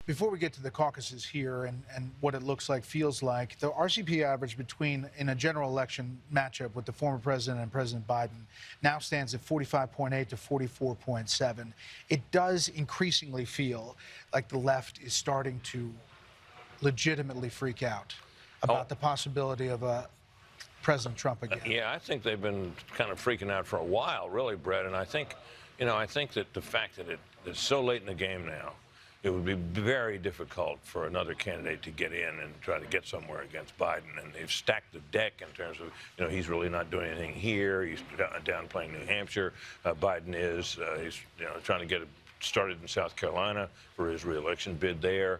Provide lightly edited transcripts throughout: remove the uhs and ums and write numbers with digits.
Before we get to the caucuses here and what it looks like, feels like, the RCP average in a general election matchup with the former president and President Biden now stands at 45.8 to 44.7. It does increasingly feel like the left is starting to legitimately freak out about the possibility of President Trump again. Yeah, I think they've been kind of freaking out for a while, really, Brett. And I think, I think that the fact that it's so late in the game now, it would be very difficult for another candidate to get in and try to get somewhere against Biden. And they've stacked the deck in terms of, he's really not doing anything here. He's downplaying New Hampshire. Biden is. He's trying to get it started in South Carolina for his reelection bid there,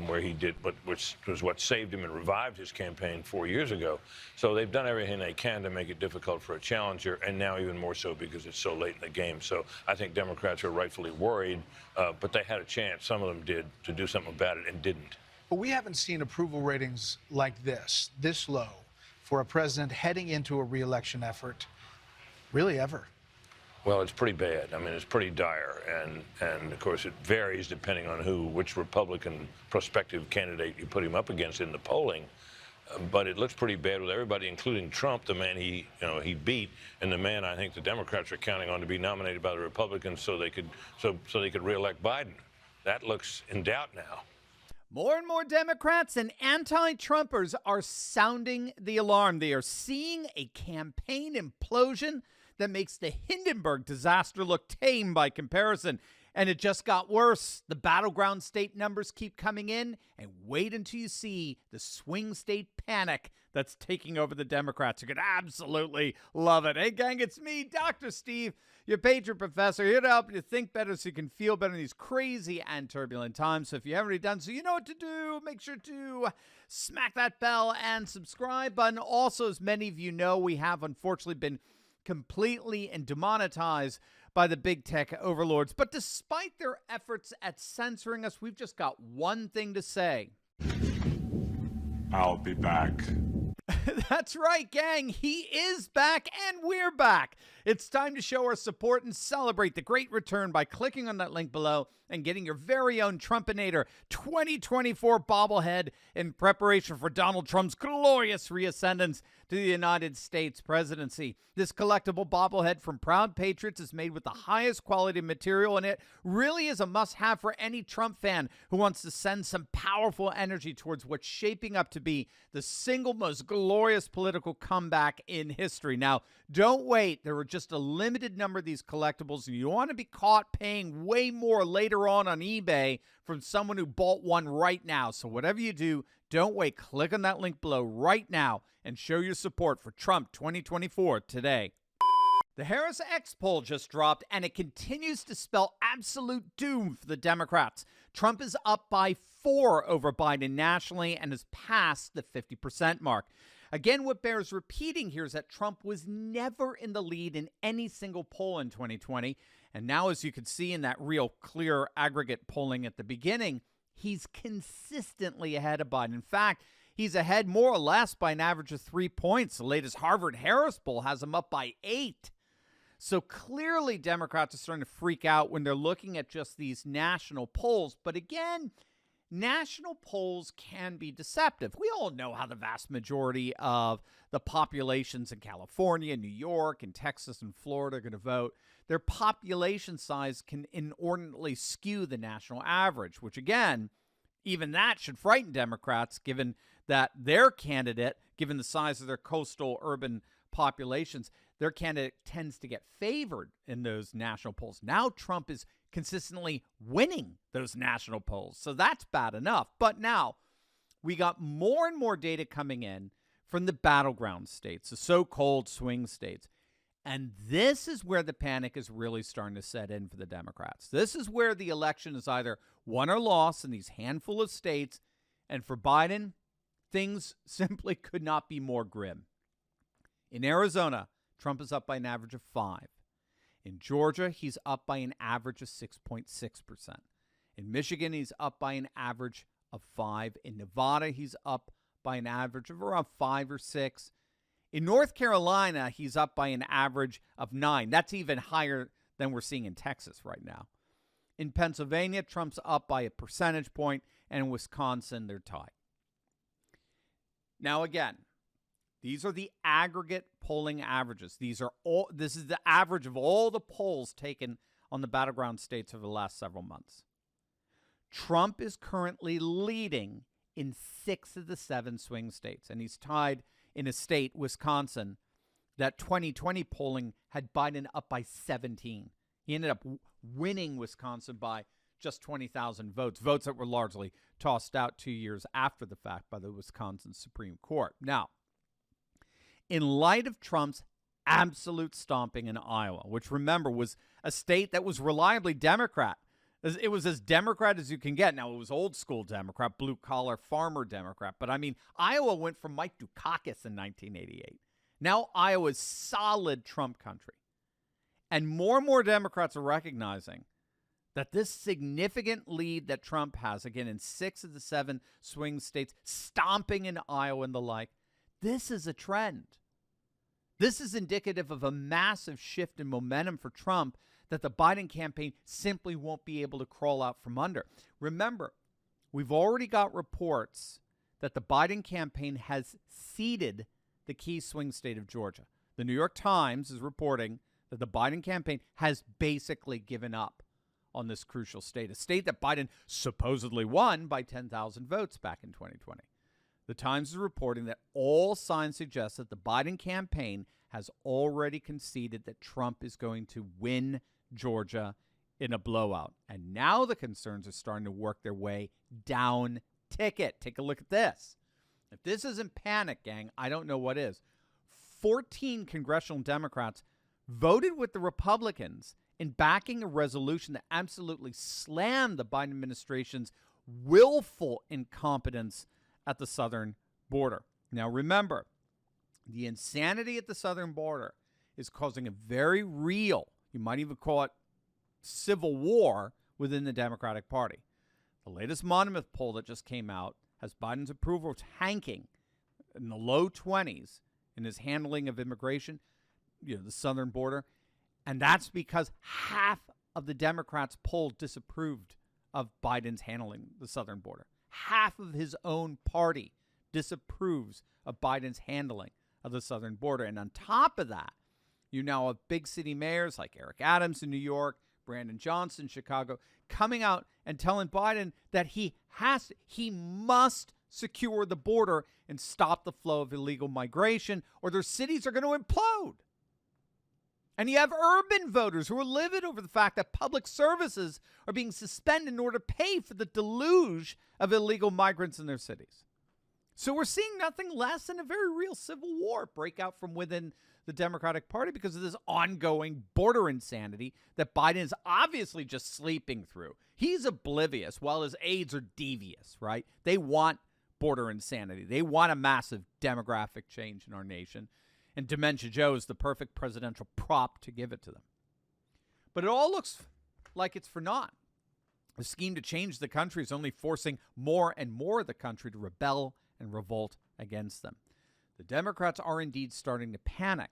where he did, which was what saved him and revived his campaign 4 years ago. So they've done everything they can to make it difficult for a challenger, and now even more so because it's so late in the game. So I think Democrats are rightfully worried, but they had a chance, some of them did, to do something about it and didn't. But we haven't seen approval ratings like this low, for a president heading into a reelection effort, really ever. Well, it's pretty bad. I mean, it's pretty dire, and of course it varies depending on which Republican prospective candidate you put him up against in the polling. But it looks pretty bad with everybody, including Trump, the man he beat, and the man I think the Democrats are counting on to be nominated by the Republicans so they could reelect Biden. That looks in doubt now. More and more Democrats and anti-Trumpers are sounding the alarm. They are seeing a campaign implosion that makes the Hindenburg disaster look tame by comparison. And it just got worse. The battleground state numbers keep coming in, and wait until you see the swing state panic that's taking over the Democrats. You could absolutely love it. Hey, gang, it's me, Dr. Steve, your patron professor, here to help you think better so you can feel better in these crazy and turbulent times. So if you haven't already done so, you know what to do. Make sure to smack that bell and subscribe button. Also, as many of you know, we have unfortunately been completely and demonetized by the big tech overlords. But despite their efforts at censoring us, we've just got one thing to say. I'll be back. That's right, gang. He is back, and we're back. It's time to show our support and celebrate the great return by clicking on that link below and getting your very own Trumpinator 2024 bobblehead in preparation for Donald Trump's glorious reascendance to the United States presidency. This collectible bobblehead from Proud Patriots is made with the highest quality material, and it really is a must-have for any Trump fan who wants to send some powerful energy towards what's shaping up to be the single most glorious political comeback in history. Now, don't wait. There are just a limited number of these collectibles, and you want to be caught paying way more later on eBay from someone who bought one right now. So whatever you do, don't wait. Click on that link below right now and show your support for Trump 2024 today. The Harris X poll just dropped, and it continues to spell absolute doom for the Democrats. Trump is up by 4 over Biden nationally and has passed the 50% mark. Again, what bears repeating here is that Trump was never in the lead in any single poll in 2020. And now, as you can see in that real clear aggregate polling at the beginning, he's consistently ahead of Biden. In fact, he's ahead more or less by an average of 3 points. The latest Harvard-Harris poll has him up by 8. So clearly Democrats are starting to freak out when they're looking at just these national polls. But again, national polls can be deceptive. We all know how the vast majority of the populations in California, New York, and Texas and Florida are going to vote. Their population size can inordinately skew the national average, which again, even that should frighten Democrats, given that their candidate, given the size of their coastal urban populations, their candidate tends to get favored in those national polls. Now Trump is consistently winning those national polls, so that's bad enough. But now we got more and more data coming in from the battleground states, the so-called swing states. And this is where the panic is really starting to set in for the Democrats. This is where the election is either won or lost in these handful of states. And for Biden, things simply could not be more grim. In Arizona, Trump is up by an average of 5. In Georgia, he's up by an average of 6.6%. In Michigan, he's up by an average of 5. In Nevada, he's up by an average of around 5 or 6. In North Carolina, he's up by an average of 9. That's even higher than we're seeing in Texas right now. In Pennsylvania, Trump's up by a percentage point, and in Wisconsin, they're tied. Now, again, these are the aggregate polling averages. This is the average of all the polls taken on the battleground states over the last several months. Trump is currently leading in 6 of the 7 swing states, and he's tied in a state, Wisconsin, that 2020 polling had Biden up by 17. He ended up winning Wisconsin by just 20,000 votes that were largely tossed out 2 years after the fact by the Wisconsin Supreme Court. Now, in light of Trump's absolute stomping in Iowa, which, remember, was a state that was reliably Democrat. It was as Democrat as you can get. Now, it was old school Democrat, blue-collar farmer Democrat. But, I mean, Iowa went from Mike Dukakis in 1988. Now Iowa's solid Trump country. And more Democrats are recognizing that this significant lead that Trump has, again, in 6 of the 7 swing states, stomping in Iowa and the like, this is a trend. This is indicative of a massive shift in momentum for Trump that the Biden campaign simply won't be able to crawl out from under. Remember, we've already got reports that the Biden campaign has ceded the key swing state of Georgia. The New York Times is reporting that the Biden campaign has basically given up on this crucial state, a state that Biden supposedly won by 10,000 votes back in 2020. The Times is reporting that all signs suggest that the Biden campaign has already conceded that Trump is going to win Georgia in a blowout. And now the concerns are starting to work their way down ticket. Take a look at this. If this isn't panic, gang, I don't know what is. 14 congressional Democrats voted with the Republicans in backing a resolution that absolutely slammed the Biden administration's willful incompetence at the southern border. Now, remember, the insanity at the southern border is causing a very real, you might even call it civil war within the Democratic Party. The latest Monmouth poll that just came out has Biden's approval tanking in the low 20s in his handling of immigration, the southern border. And that's because half of the Democrats polled disapproved of Biden's handling the southern border. Half of his own party disapproves of Biden's handling of the southern border. And on top of that, you now have big city mayors like Eric Adams in New York, Brandon Johnson, Chicago, coming out and telling Biden that he must secure the border and stop the flow of illegal migration, or their cities are going to implode. And you have urban voters who are livid over the fact that public services are being suspended in order to pay for the deluge of illegal migrants in their cities. So we're seeing nothing less than a very real civil war break out from within the Democratic Party because of this ongoing border insanity that Biden is obviously just sleeping through. He's oblivious while his aides are devious, right? They want border insanity. They want a massive demographic change in our nation. And Dementia Joe is the perfect presidential prop to give it to them. But it all looks like it's for naught. The scheme to change the country is only forcing more and more of the country to rebel and revolt against them. The Democrats are indeed starting to panic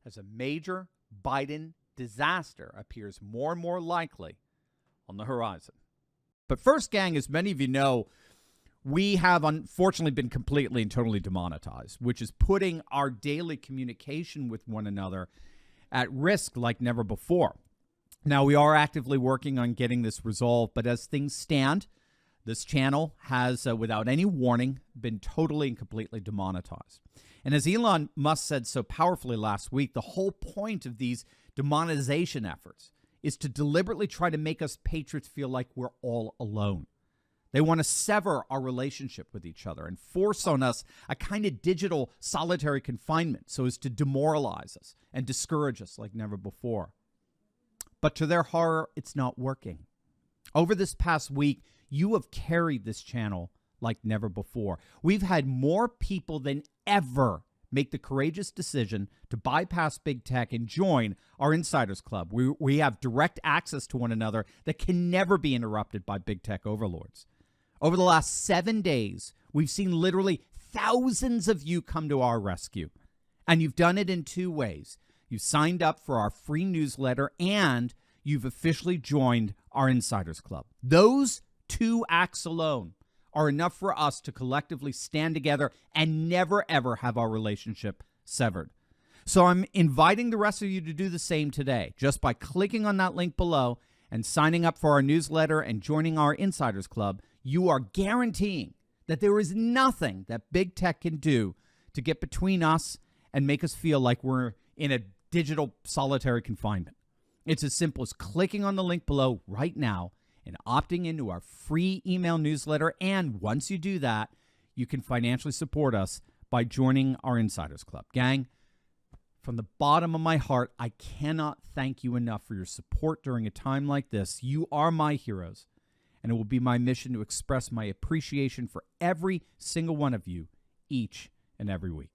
as a major Biden disaster appears more and more likely on the horizon. But first, gang, as many of you know, we have unfortunately been completely and totally demonetized, which is putting our daily communication with one another at risk like never before. Now, we are actively working on getting this resolved, but as things stand, this channel has, without any warning, been totally and completely demonetized. And as Elon Musk said so powerfully last week, the whole point of these demonetization efforts is to deliberately try to make us patriots feel like we're all alone. They want to sever our relationship with each other and force on us a kind of digital solitary confinement so as to demoralize us and discourage us like never before. But to their horror, it's not working. Over this past week, you have carried this channel like never before. We've had more people than ever make the courageous decision to bypass big tech and join our Insiders Club. We have direct access to one another that can never be interrupted by big tech overlords. Over the last 7 days, we've seen literally thousands of you come to our rescue. And you've done it in 2 ways. You signed up for our free newsletter and you've officially joined our Insiders Club. Those 2 acts alone are enough for us to collectively stand together and never, ever have our relationship severed. So I'm inviting the rest of you to do the same today, just by clicking on that link below and signing up for our newsletter and joining our Insiders Club. You are guaranteeing that there is nothing that big tech can do to get between us and make us feel like we're in a digital solitary confinement. It's as simple as clicking on the link below right now and opting into our free email newsletter. And once you do that, you can financially support us by joining our Insiders Club. Gang, from the bottom of my heart, I cannot thank you enough for your support during a time like this. You are my heroes, and it will be my mission to express my appreciation for every single one of you each and every week.